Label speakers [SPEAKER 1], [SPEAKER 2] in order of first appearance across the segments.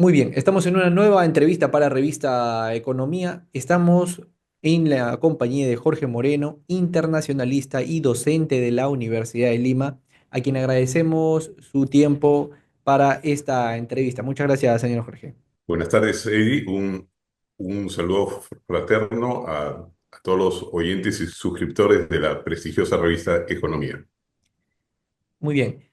[SPEAKER 1] Muy bien, estamos en una nueva entrevista para Revista Economía. Estamos en la compañía de Jorge Moreno, internacionalista y docente de la Universidad de Lima, a quien agradecemos su tiempo para esta entrevista. Muchas gracias, señor Jorge.
[SPEAKER 2] Buenas tardes, Eddie. Un saludo fraterno a todos los oyentes y suscriptores de la prestigiosa revista Economía.
[SPEAKER 1] Muy bien.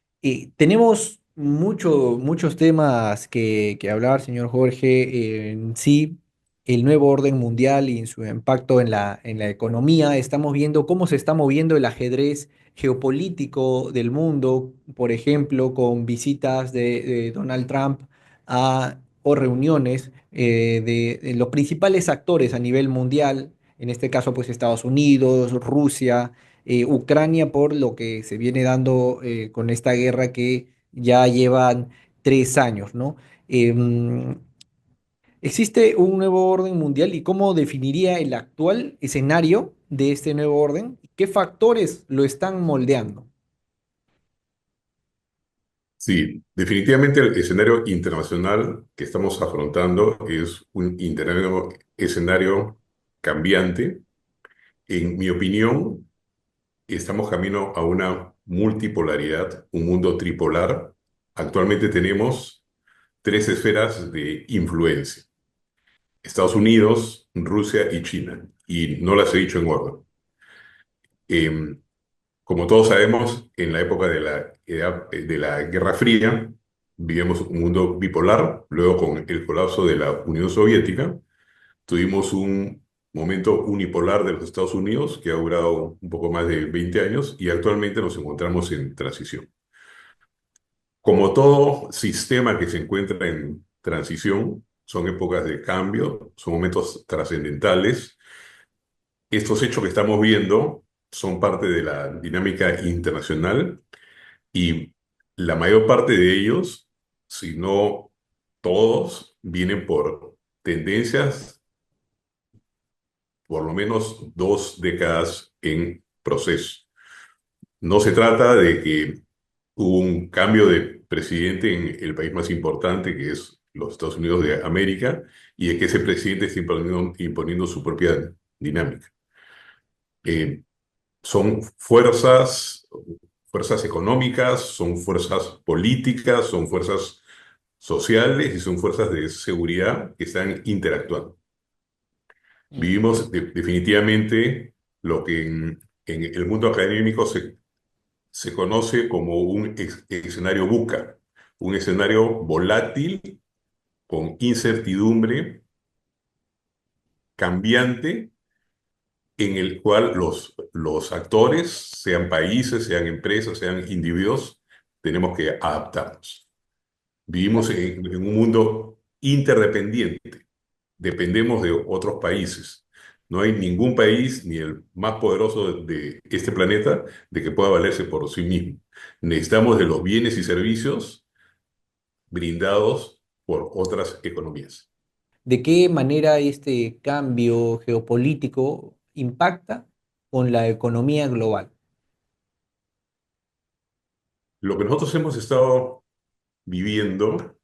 [SPEAKER 1] Tenemos muchos temas que hablar, señor Jorge. En sí, el nuevo orden mundial y su impacto en la economía. Estamos viendo cómo se está moviendo el ajedrez geopolítico del mundo, por ejemplo, con visitas de Donald Trump o reuniones de los principales actores a nivel mundial, en este caso, pues Estados Unidos, Rusia, Ucrania, por lo que se viene dando con esta guerra que ya llevan 3 años, ¿no? Em, ¿Existe un nuevo orden mundial y cómo definiría el actual escenario de este nuevo orden? ¿Qué factores lo están moldeando?
[SPEAKER 2] Sí, definitivamente el escenario internacional que estamos afrontando es un escenario cambiante. En mi opinión, estamos camino a una multipolaridad, un mundo tripolar. Actualmente tenemos tres esferas de influencia: Estados Unidos, Rusia y China. Y no las he dicho en orden. Eh, Como todos sabemos, en la época de la Guerra Fría, vivimos un mundo bipolar. Luego, con el colapso de la Unión Soviética, tuvimos un momento unipolar de los Estados Unidos que ha durado un poco más de 20 años y actualmente nos encontramos en transición. Como todo sistema que se encuentra en transición, son épocas de cambio, son momentos trascendentales. Estos hechos que estamos viendo son parte de la dinámica internacional y la mayor parte de ellos, si no todos, vienen por tendencias, por lo menos 2 décadas en proceso. No se trata de que hubo un cambio de presidente en el país más importante, que es los Estados Unidos de América, y de que ese presidente está imponiendo su propia dinámica. Eh, Son fuerzas económicas, son fuerzas políticas, son fuerzas sociales y son fuerzas de seguridad que están interactuando.
[SPEAKER 1] Ujú.
[SPEAKER 2] Vivimos definitivamente lo que en el mundo académico se conoce como un escenario VUCA, un escenario volátil, con incertidumbre, cambiante, en el cual los actores, sean países, sean empresas, sean individuos, tenemos que adaptarnos. Vivimos en un mundo interdependiente, dependemos de otros países. No hay ningún país, ni el más poderoso de este planeta, de que pueda valerse por sí mismo. Necesitamos de los bienes y servicios brindados por otras economías.
[SPEAKER 1] ¿De qué manera este cambio geopolítico impacta con la economía global?
[SPEAKER 2] Lo que nosotros hemos estado viviendo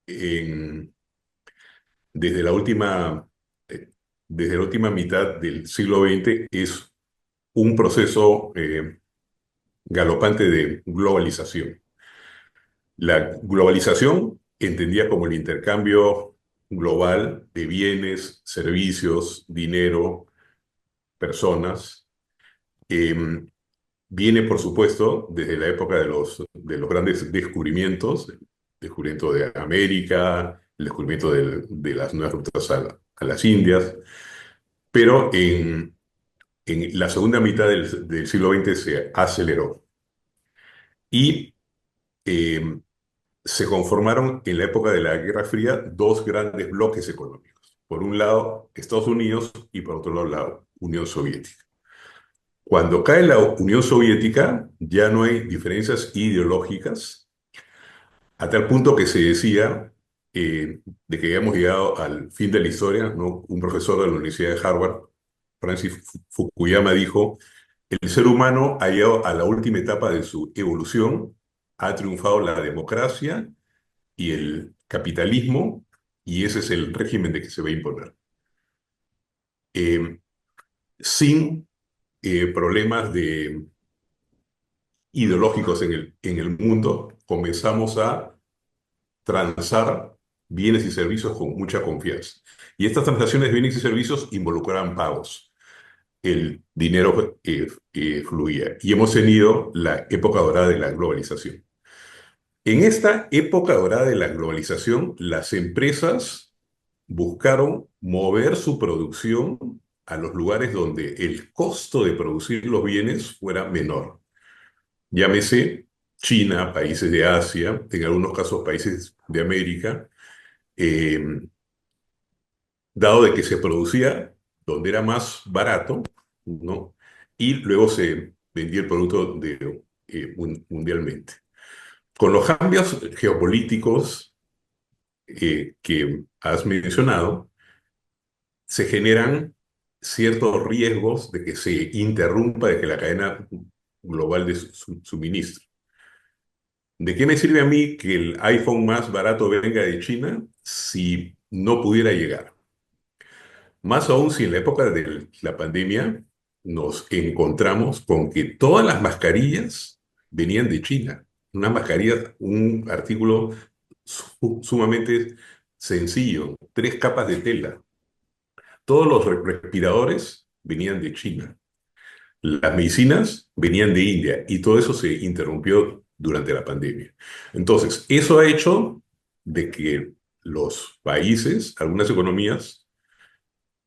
[SPEAKER 2] en desde eh, desde la última mitad del siglo XX es un proceso galopante de globalización. La globalización, entendía como el intercambio global de bienes, servicios, dinero, personas, eh, viene, por supuesto, desde la época de los grandes descubrimientos, el descubrimiento de América, el descubrimiento de las nuevas rutas a las Indias, pero en la segunda mitad del siglo XX se aceleró y eh, se conformaron en la época de la Guerra Fría dos grandes bloques económicos. Por un lado, Estados Unidos y por otro lado, la Unión Soviética. Cuando cae la Unión Soviética, ya no hay diferencias ideológicas, a tal punto que se decía de que habíamos llegado al fin de la historia, ¿no? Un profesor de la Universidad de Harvard, Francis Fukuyama, dijo: el ser humano ha llegado a la última etapa de su evolución, ha triunfado la democracia y el capitalismo, y ese es el régimen de que se va a imponer. Eh, Sin problemas ideológicos en el mundo, comenzamos a transar bienes y servicios con mucha confianza. Y estas transacciones de bienes y servicios involucran pagos. El dinero fluía. Y hemos tenido la época dorada de la globalización. En esta época dorada de la globalización, las empresas buscaron mover su producción a los lugares donde el costo de producir los bienes fuera menor. Llámese China, países de Asia, en algunos casos países de América, eh, dado de que se producía donde era más barato, ¿no? Y luego se vendía el producto mundialmente. Con los cambios geopolíticos que has mencionado, se generan ciertos riesgos de que se interrumpa, de que la cadena global de suministro. ¿De qué me sirve a mí que el iPhone más barato venga de China si no pudiera llegar? Más aún si en la época de la pandemia nos encontramos con que todas las mascarillas venían de China. Una mascarilla, un artículo sumamente sencillo, 3 capas de tela. Todos los respiradores venían de China. Las medicinas venían de India y todo eso se interrumpió durante la pandemia. Entonces, eso ha hecho de que los países, algunas economías,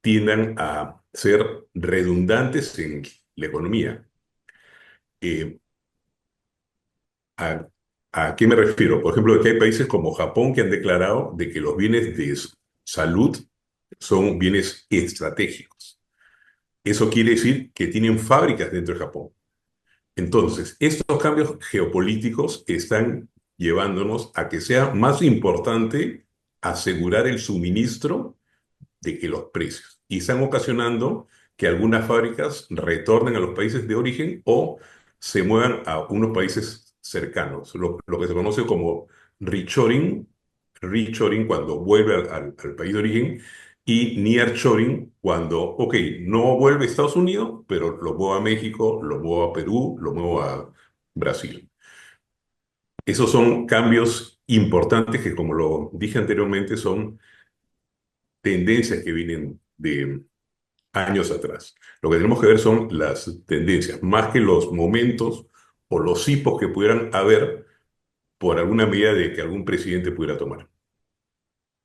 [SPEAKER 2] tiendan a ser redundantes en la economía. Eh, ¿A, a qué me refiero? Por ejemplo, que hay países como Japón que han declarado de que los bienes de salud son bienes estratégicos. Eso quiere decir que tienen fábricas dentro de Japón. Entonces, estos cambios geopolíticos están llevándonos a que sea más importante asegurar el suministro de que los precios. Y están ocasionando que algunas fábricas retornen a los países de origen o se muevan a unos países cercanos, lo que se conoce como reshoring, reshoring cuando vuelve al país de origen y nearshoring cuando, ok, no vuelve a Estados Unidos, pero lo muevo a México, lo muevo a Perú, lo muevo a Brasil. Esos son cambios importantes que, como lo dije anteriormente, son tendencias que vienen de años atrás. Lo que tenemos que ver son las tendencias, más que los momentos o los hipos que pudieran haber por alguna medida de que algún presidente pudiera tomar.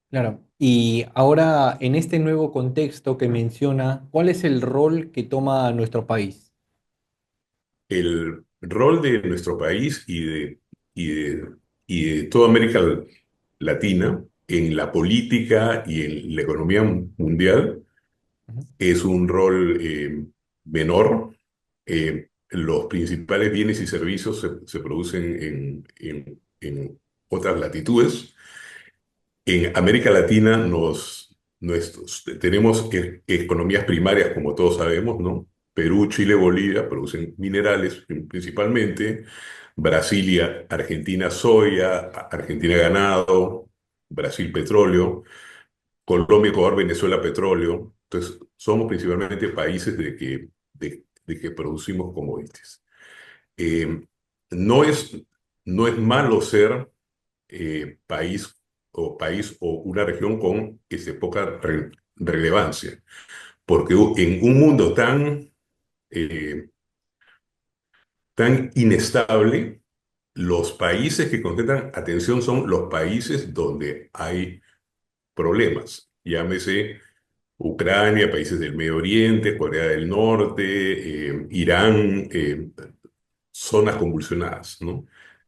[SPEAKER 1] Claro. Y ahora, en este nuevo contexto que menciona, ¿cuál es el rol que toma nuestro país?
[SPEAKER 2] El rol de nuestro país y de, y de toda América Latina en la política y en la economía mundial
[SPEAKER 1] Ujú.
[SPEAKER 2] es un rol menor. Los principales bienes y servicios se producen en otras latitudes. En América Latina tenemos economías primarias, como todos sabemos, ¿no? Perú, Chile, Bolivia producen minerales principalmente. Brasil y Argentina soya, Argentina ganado, Brasil petróleo, Colombia, Ecuador, Venezuela petróleo. Entonces, somos principalmente países de que producimos commodities. Eh, no es, no es malo ser país país o una región con poca relevancia, porque en un mundo eh, tan inestable, los países que concentran atención son los países donde hay problemas. Llámese Ucrania, países del Medio Oriente, Corea del Norte, Irán, zonas convulsionadas, ¿no?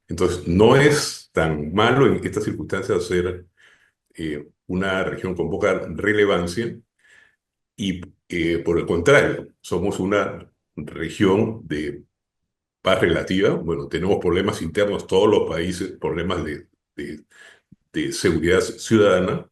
[SPEAKER 2] Entonces, no es tan malo en estas circunstancias ser una región con poca relevancia y por el contrario, somos una región de paz relativa. Bueno, tenemos problemas internos, todos los países, problemas de, de seguridad ciudadana,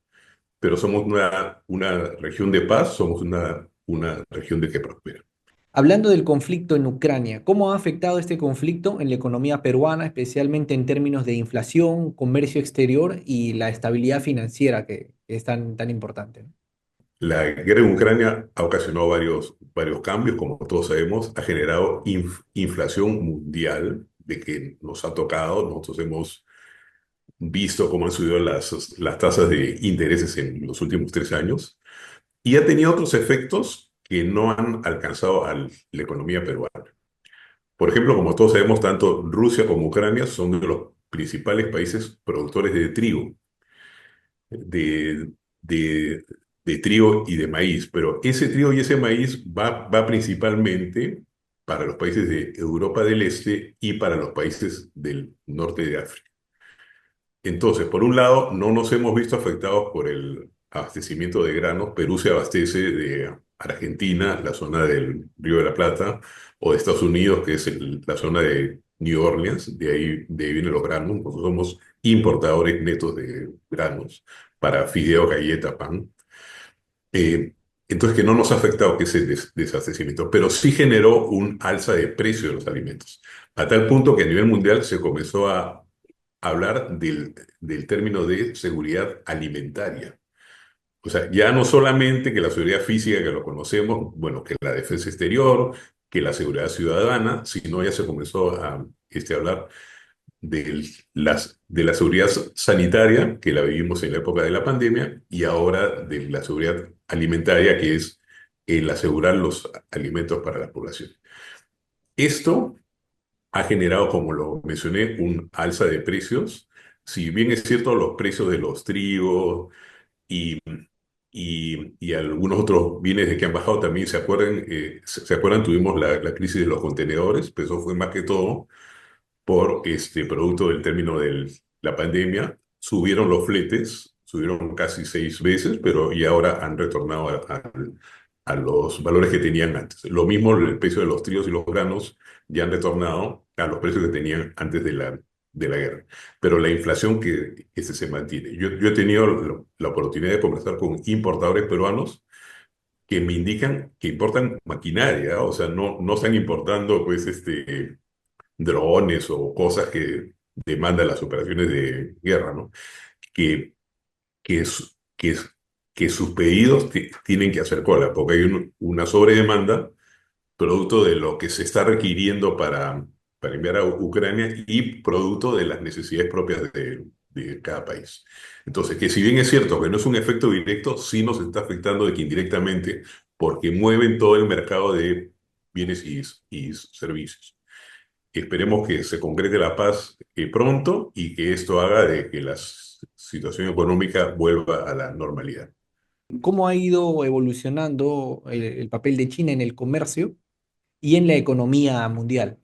[SPEAKER 2] pero somos una región de paz, somos una región de que prospera.
[SPEAKER 1] Hablando del conflicto en Ucrania, ¿cómo ha afectado este conflicto en la economía peruana, especialmente en términos de inflación, comercio exterior y la estabilidad financiera que es tan importante?
[SPEAKER 2] La guerra en Ucrania ha ocasionado varios cambios, como todos sabemos, ha generado inflación mundial de que nos ha tocado. Nosotros hemos visto cómo han subido las tasas de intereses en los últimos 3 años y ha tenido otros efectos que no han alcanzado a la economía peruana. Por ejemplo, como todos sabemos, tanto Rusia como Ucrania son de los principales países productores de trigo, de, de, de trigo y de maíz, pero ese trigo y ese maíz va principalmente para los países de Europa del Este y para los países del norte de África. Entonces, por un lado, no nos hemos visto afectados por el abastecimiento de granos. Perú se abastece de Argentina, la zona del Río de la Plata, o de Estados Unidos, que es la zona de New Orleans, de ahí vienen los granos. Nosotros somos importadores netos de granos para fideo, galleta, pan. Eh, entonces, que no nos ha afectado que ese desabastecimiento, pero sí generó un alza de precio de los alimentos, a tal punto que a nivel mundial se comenzó a hablar del término de seguridad alimentaria. O sea, ya no solamente que la seguridad física que lo conocemos, bueno, que la defensa exterior, que la seguridad ciudadana, sino ya se comenzó a hablar de la seguridad sanitaria, que la vivimos en la época de la pandemia, y ahora de la seguridad alimentaria, que es el asegurar los alimentos para la población. Esto ha generado, como lo mencioné, un alza de precios. Si bien es cierto, los precios de los trigos y, y algunos otros bienes de que han bajado también se acuerdan, tuvimos la crisis de los contenedores, pero eso fue más que todo por este producto del término de la pandemia. Subieron los fletes, subieron casi 6 veces, pero y ahora han retornado a los valores que tenían antes. Lo mismo el precio de los tríos y los granos ya han retornado a los precios que tenían antes de la guerra. Pero la inflación que se mantiene. Yo he tenido la oportunidad de conversar con importadores peruanos que me indican que importan maquinaria, o sea, no están importando pues drones o cosas que demandan las operaciones de guerra, ¿no? Que, que, su- que, que sus pedidos tienen que hacer cola, porque hay una sobredemanda producto de lo que se está requiriendo para enviar a Ucrania y producto de las necesidades propias de cada país. Entonces, que si bien es cierto que no es un efecto directo, sí nos está afectando de que indirectamente, porque mueven todo el mercado de bienes y servicios. Esperemos que se concrete la paz pronto y que esto haga de que la situación económica vuelva a la normalidad.
[SPEAKER 1] ¿Cómo ha ido evolucionando el papel de China en el comercio y en la economía mundial?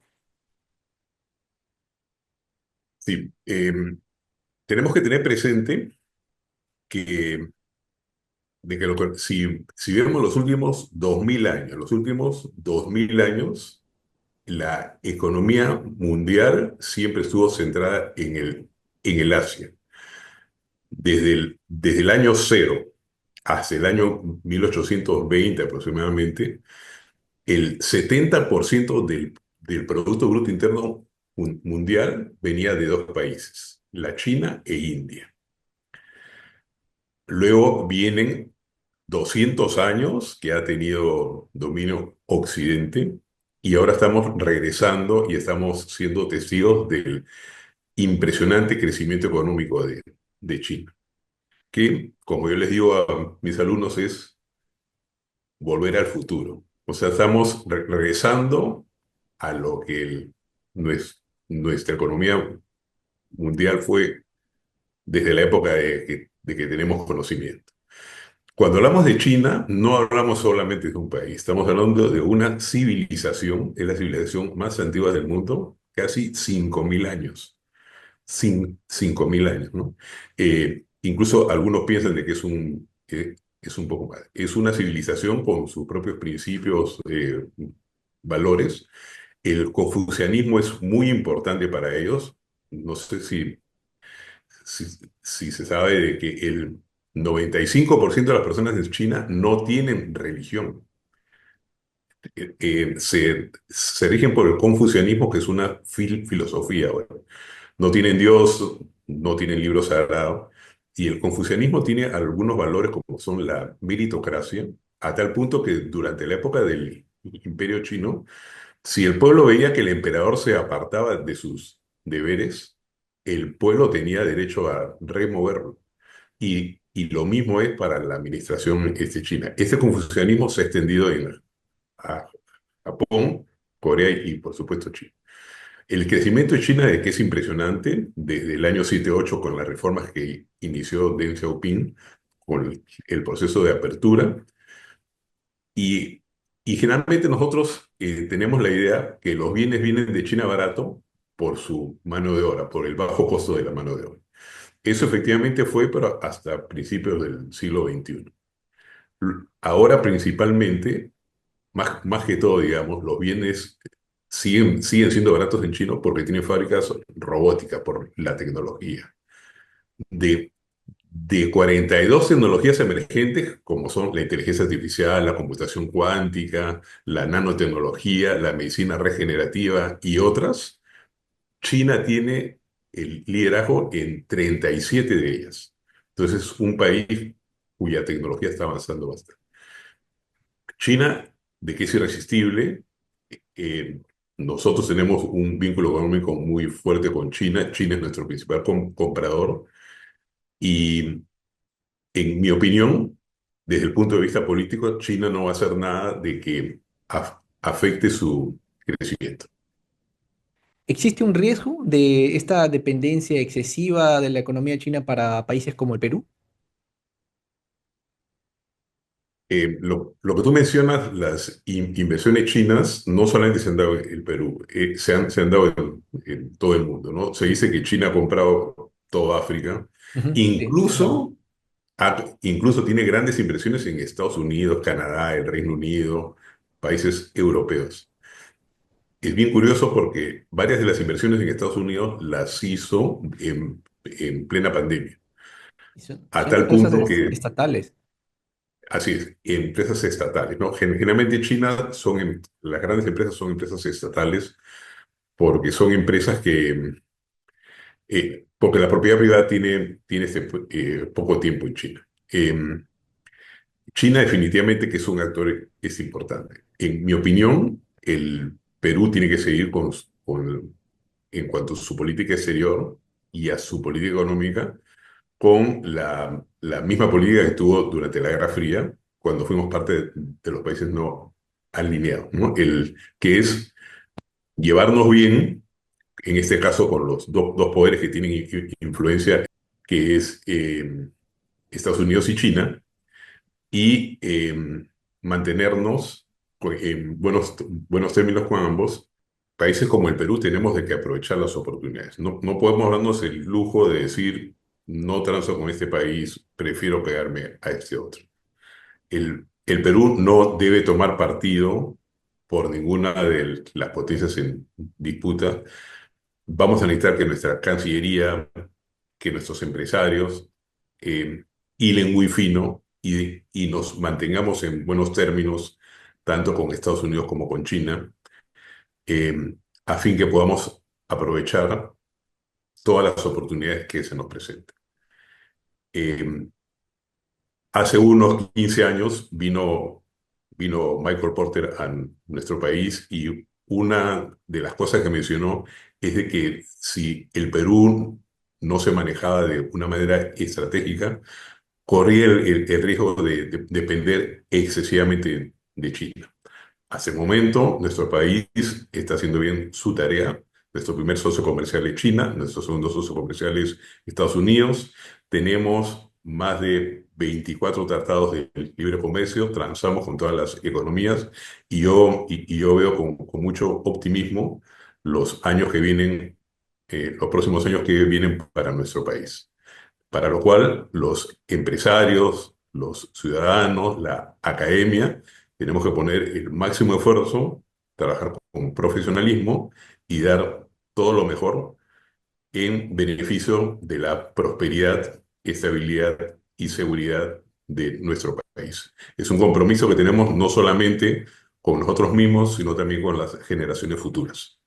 [SPEAKER 2] Sí, tenemos que tener presente que, si vemos los últimos 2000 años, la economía mundial siempre estuvo centrada en el Asia. Desde el año cero hasta el año 1820 aproximadamente, el 70% del Producto Bruto Interno Mundial venía de dos países, la China e India. Luego vienen 200 años que ha tenido dominio Occidente y ahora estamos regresando y estamos siendo testigos del impresionante crecimiento económico de China, que, como yo les digo a mis alumnos, es volver al futuro. O sea, estamos regresando a lo que nuestra economía mundial fue desde la época de que tenemos conocimiento. Cuando hablamos de China, no hablamos solamente de un país, estamos hablando de una civilización, es la civilización más antigua del mundo, casi 5.000 años. 5.000 años, ¿no? Incluso algunos piensan de que es un poco más. Es una civilización con sus propios principios, valores. El confucianismo es muy importante para ellos. No sé si, si se sabe de que el 95% de las personas de China no tienen religión. se rigen por el confucianismo, que es una filosofía. Bueno, no tienen Dios, no tienen libro sagrado, y el confucianismo tiene algunos valores como son la meritocracia, a tal punto que durante la época del Imperio Chino, si el pueblo veía que el emperador se apartaba de sus deberes, el pueblo tenía derecho a removerlo. Y lo mismo es para la administración china. Este confucianismo se ha extendido a Japón, Corea y por supuesto China. El crecimiento de China es que es impresionante desde el año 78 con las reformas que inició Deng Xiaoping, con el proceso de apertura. Y, y generalmente nosotros tenemos la idea que los bienes vienen de China barato por su mano de obra, por el bajo costo de la mano de obra. Eso efectivamente fue, pero hasta principios del siglo XXI. Ahora principalmente, más que todo, digamos, los bienes siguen siendo baratos en China porque tienen fábricas robóticas por la tecnología. De, de 42 tecnologías emergentes, como son la inteligencia artificial, la computación cuántica, la nanotecnología, la medicina regenerativa y otras, China tiene el liderazgo en 37 de ellas. Entonces, es un país cuya tecnología está avanzando bastante. China, de que es irresistible, eh, nosotros tenemos un vínculo económico muy fuerte con China. China es nuestro principal comprador y, en mi opinión, desde el punto de vista político, China no va a hacer nada de que afecte su crecimiento.
[SPEAKER 1] ¿Existe un riesgo de esta dependencia excesiva de la economía china para países como el Perú?
[SPEAKER 2] Lo que tú mencionas, las inversiones chinas, no solamente se han dado en el Perú, se han dado en todo el mundo, ¿no? Se dice que China ha comprado toda África,
[SPEAKER 1] Ujú, sí, sí, no.
[SPEAKER 2] incluso, incluso tiene grandes inversiones en Estados Unidos, Canadá, el Reino Unido, países europeos. Es bien curioso porque varias de las inversiones en Estados Unidos las hizo en plena pandemia,
[SPEAKER 1] Y
[SPEAKER 2] a
[SPEAKER 1] son
[SPEAKER 2] tal
[SPEAKER 1] empresas
[SPEAKER 2] punto que
[SPEAKER 1] estatales.
[SPEAKER 2] así es, empresas estatales, ¿no? Generalmente China las grandes empresas son empresas estatales porque son empresas porque la propiedad privada tiene poco tiempo en China. China definitivamente que es un actor es importante. En mi opinión, el Perú tiene que seguir en cuanto a su política exterior y a su política económica con la misma política que tuvo durante la Guerra Fría, cuando fuimos parte de los países no alineados, ¿no? Que es llevarnos bien, en este caso con los dos poderes que tienen influencia, que es Estados Unidos y China, y mantenernos en buenos términos con ambos. Países como el Perú tenemos de que aprovechar las oportunidades. No podemos darnos el lujo de decir, no transo con este país, prefiero pegarme a este otro. El Perú no debe tomar partido por ninguna de las potencias en disputa. Vamos a necesitar que nuestra Cancillería, que nuestros empresarios eh, hilen muy fino y nos mantengamos en buenos términos, tanto con Estados Unidos como con China, eh, a fin que podamos aprovechar todas las oportunidades que se nos presenten. Eh, Hace unos 15 años vino Michael Porter a nuestro país y una de las cosas que mencionó es de que si el Perú no se manejaba de una manera estratégica, corría el riesgo de depender excesivamente de China. Hace el momento, nuestro país está haciendo bien su tarea. Nuestro primer socio comercial es China, nuestro segundo socio comercial es Estados Unidos. Tenemos más de 24 tratados de libre comercio, transamos con todas las economías y yo veo con mucho optimismo los años que vienen, los próximos años que vienen para nuestro país, para lo cual los empresarios, los ciudadanos, la academia, tenemos que poner el máximo esfuerzo, trabajar con profesionalismo y dar todo lo mejor en beneficio de la prosperidad, estabilidad y seguridad de nuestro país. Es un compromiso que tenemos no solamente con nosotros mismos, sino también con las generaciones futuras.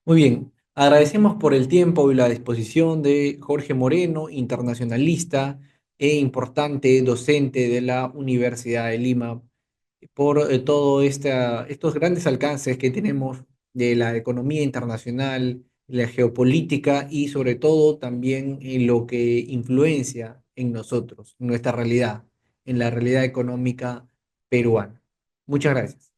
[SPEAKER 1] Muy bien, agradecemos por el tiempo y la disposición de Jorge Moreno, internacionalista e importante docente de la Universidad de Lima, por todo estos grandes alcances que tenemos de la economía internacional, la geopolítica y sobre todo también en lo que influencia en nosotros, en nuestra realidad, en la realidad económica peruana. Muchas gracias.